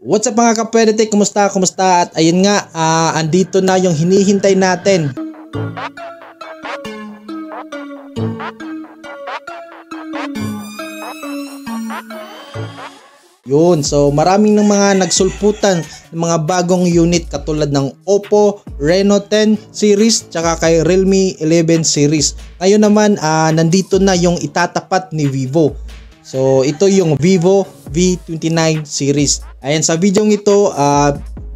What's up mga kapwede, kumusta? At ayun nga, andito na yung hinihintay natin. Yun, so maraming ng mga nagsulputan ng mga bagong unit katulad ng Oppo Reno 10 series tsaka kay Realme 11 series. Ngayon naman, nandito na yung itatapat ni Vivo. So ito yung Vivo V29 series. Ayan, sa video ito,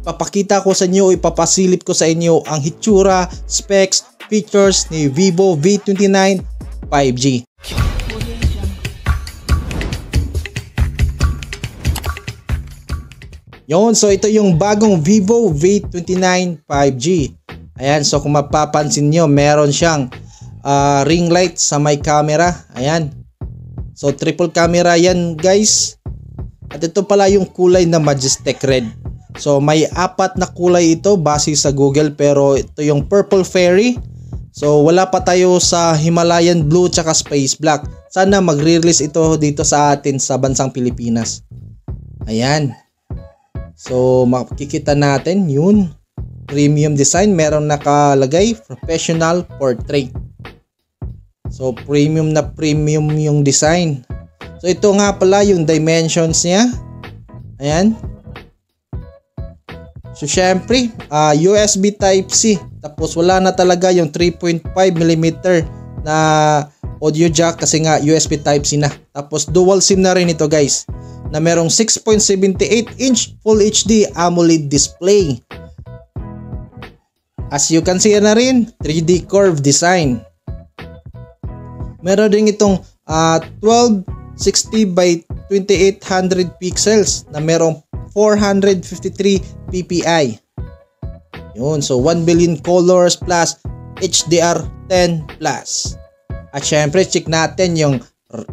papakita ko sa inyo, ipapasilip ko sa inyo ang hitsura, specs, features ni Vivo V29 5G. Yun, so ito yung bagong Vivo V29 5G. Ayan, so kung mapapansin nyo, meron siyang ring light sa may camera. Ayan. So triple camera yan guys. At ito pala yung kulay na Majestic Red. So may 4 na kulay ito base sa Google, pero ito yung Purple Fairy. So wala pa tayo sa Himalayan Blue tsaka Space Black. Sana magre-release ito dito sa atin sa bansang Pilipinas. Ayan. So makikita natin yun. Premium design, meron nakalagay Professional Portrait. So premium na premium yung design. So ito nga pala yung dimensions niya. Ayan. So syempre, USB Type-C. Tapos wala na talaga yung 3.5mm na audio jack kasi nga USB Type-C na. Tapos dual SIM na rin ito guys, na merong 6.78-inch Full HD AMOLED display. As you can see na rin, 3D curve design. Meron din itong 1260 by 2800 pixels na merong 453 ppi. Yun, so 1 billion colors plus HDR10 plus. At syempre, check natin yung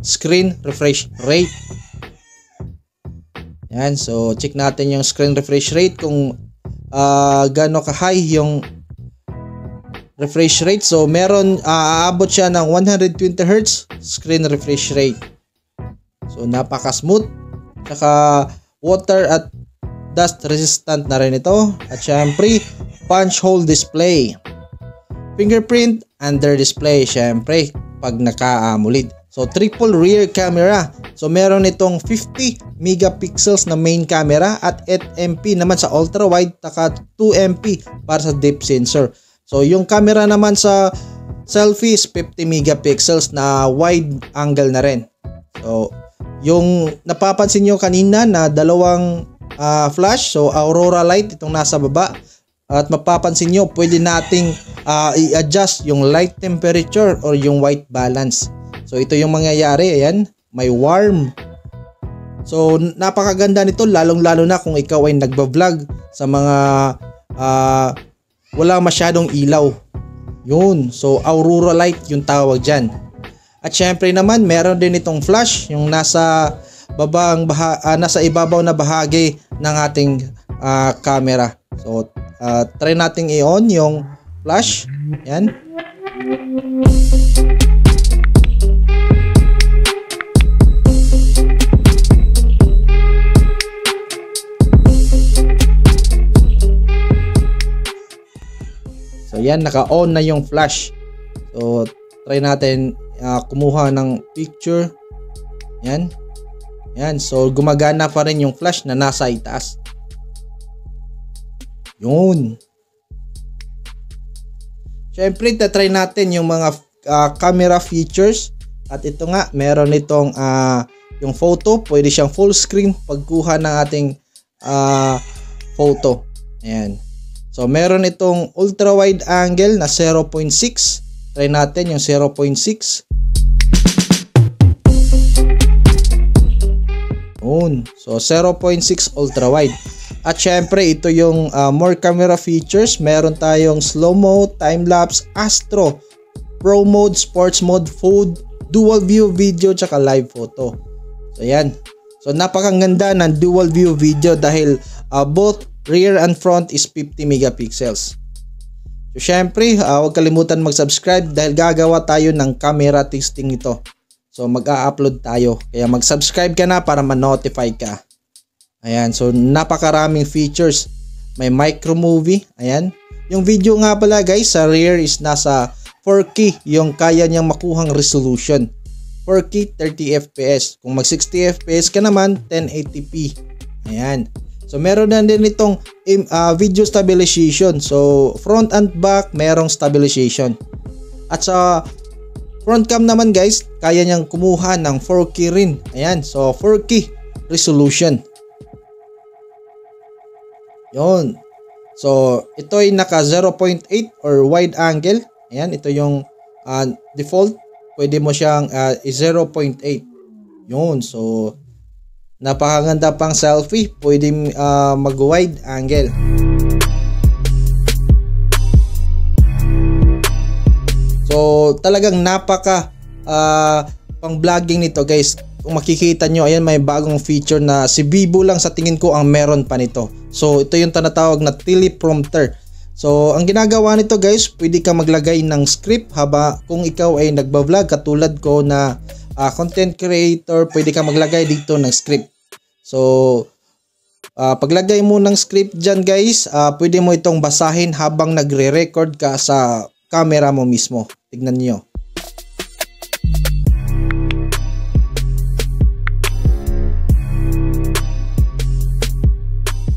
screen refresh rate. Yan, so check natin yung screen refresh rate kung gaano ka-high yung refresh rate. So meron, aabot siya ng 120 Hz screen refresh rate. So napaka smooth, saka water at dust resistant na rin ito. At syempre, punch hole display, fingerprint under display syempre pag naka-AMOLED. So triple rear camera. So meron itong 50 megapixels na main camera at 8MP naman sa ultra wide, taka 2MP para sa depth sensor. So yung camera naman sa selfie is 50 megapixels na wide angle na rin. So yung napapansin nyo kanina na dalawang flash, so aurora light itong nasa baba. At mapapansin nyo, pwede nating i-adjust yung light temperature or yung white balance. So ito yung mangyayari, ayan, may warm. So napakaganda nito, lalong-lalo na kung ikaw ay nagba-vlog sa mga wala masyadong ilaw. Yun, so aurora light yung tawag dyan. At syempre naman, meron din itong flash, yung nasa nasa ibabaw na bahagi ng ating camera. So try nating i-on yung flash. Yan. So yan, naka-on na yung flash. So try natin kumuha ng picture. Yan. Yan, so gumagana pa rin yung flash na nasa itaas. Yun. Syempre, try natin yung mga camera features. At ito nga, meron itong yung photo. Pwede siyang full screen pagkuha ng ating photo. Ayan. So meron itong ultra wide angle na 0.6. Try natin yung 0.6. So 0.6 ultra wide. At syempre ito yung more camera features. Meron tayong slow mo, time lapse, astro, pro mode, sports mode, food, dual view video tsaka live photo. So yan. So napakaganda ng dual view video dahil both rear and front is 50 megapixels. So syempre, huwag kalimutan mag-subscribe dahil gagawa tayo ng camera testing nito. So mag-a-upload tayo. Kaya mag-subscribe ka na para ma-notify ka. Ayan, so napakaraming features. May micro movie, ayan. Yung video nga pala guys, sa rear is nasa 4K yung kaya niyang makuhang resolution. 4K 30 FPS. Kung mag 60 FPS ka naman, 1080p. Ayan. So meron na din itong video stabilization. So front and back merong stabilization. At sa front cam naman guys, kaya niyang kumuha ng 4K rin. Ayan, so 4K resolution. Yon. So ito ay naka 0.8 or wide angle. Ayan, ito yung default. Pwede mo siyang 0.8. Yun, so napakaganda pang selfie. Pwede mag wide angle. So talagang napaka pang vlogging nito guys. Kung makikita nyo, ayan, may bagong feature na si Vivo lang sa tingin ko ang meron pa nito. So ito yung tinatawag na teleprompter. So ang ginagawa nito guys, pwede ka maglagay ng script haba kung ikaw ay nagba-vlog katulad ko na content creator, pwede ka maglagay dito ng script. So paglagay mo ng script dyan guys, pwede mo itong basahin habang nagre-record ka sa camera mo mismo. Tignan niyo.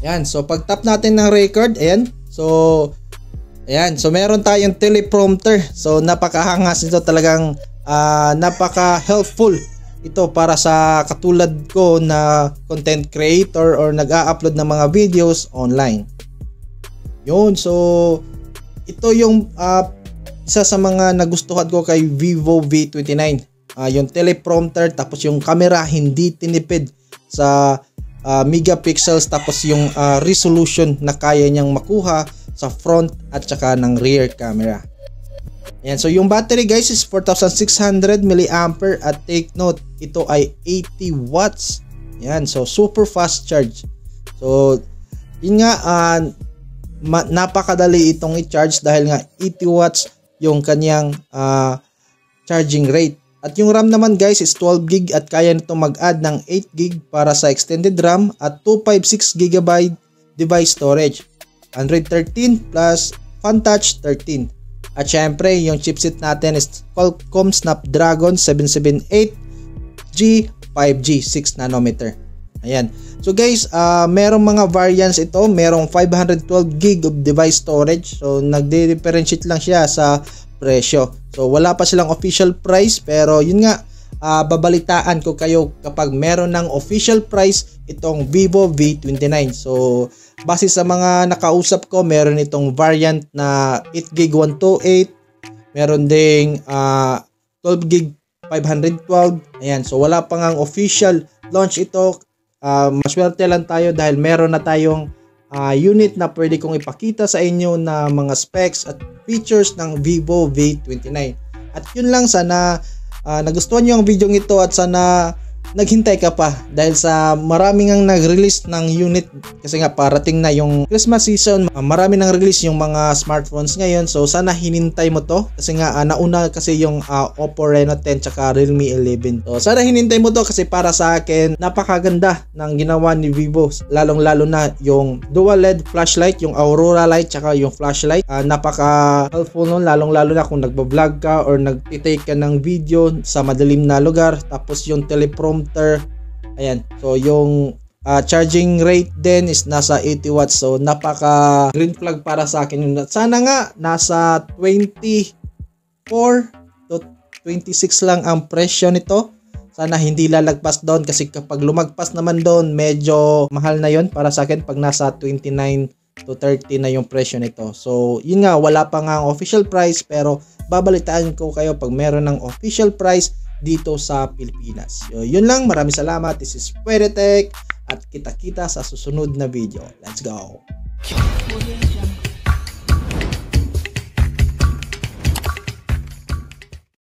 Ayan, so pag tap natin ng record, ayan. So ayan, so meron tayong teleprompter. So napakahangas nito, talagang napaka-helpful ito para sa katulad ko na content creator or nag-a-upload ng mga videos online. Yun, so ito yung isa sa mga nagustuhan ko kay Vivo V29. Yung teleprompter, tapos yung camera hindi tinipid sa megapixels, tapos yung resolution na kaya niyang makuha sa front at saka ng rear camera. Ayan, so yung battery guys is 4,600 mAh at take note, ito ay 80 watts. Ayan, so super fast charge. So yun nga, napakadali itong i-charge dahil nga 80 watts yung kanyang charging rate. At yung RAM naman guys is 12GB at kaya nito mag-add ng 8GB para sa extended RAM at 256GB device storage. 113 plus FunTouch 13. At syempre yung chipset natin is Qualcomm Snapdragon 778G 5G 6nm. Ayan. So guys, merong mga variants ito. Merong 512GB of device storage. So nagde-differentiate lang siya sa presyo. So wala pa silang official price, pero yun nga, babalitaan ko kayo kapag meron ng official price itong Vivo V29. So base sa mga nakausap ko, meron itong variant na 8GB 128, meron ding 12GB 512. Ayan, so wala pa ngang official launch ito. Maswerte lang tayo dahil meron na tayong unit na pwede kong ipakita sa inyo na mga specs at features ng Vivo V29. At yun lang, sana nagustuhan nyo ang video ito at sana naghintay ka pa dahil sa maraming ang nag-release ng unit kasi nga parating na yung Christmas season. Marami nang release yung mga smartphones ngayon, so sana hinintay mo to kasi nga nauna kasi yung Oppo Reno 10 tsaka Realme 11. So sana hinintay mo to kasi para sa akin napakaganda ng ginawa ni Vivo, lalong lalo na yung dual LED flashlight, yung Aurora light tsaka yung flashlight. Napaka helpful nun, lalong lalo na kung nagba-vlog ka or nagtitake ka ng video sa madilim na lugar. Tapos yung teleprompter, ayan, so yung charging rate din is nasa 80 watts. So napaka green flag para sa akin yun. Sana nga nasa 24 to 26 lang ang presyo nito. Sana hindi lalagpas doon kasi kapag lumagpas naman doon medyo mahal na yon para sa akin pag nasa 29 to 30 na yung presyo nito. So yun nga, wala pa nga ang official price, pero babalitaan ko kayo pag meron ng official price dito sa Pilipinas. Yun lang, maraming salamat. This is Pwede Tech at kita-kita sa susunod na video. Let's go!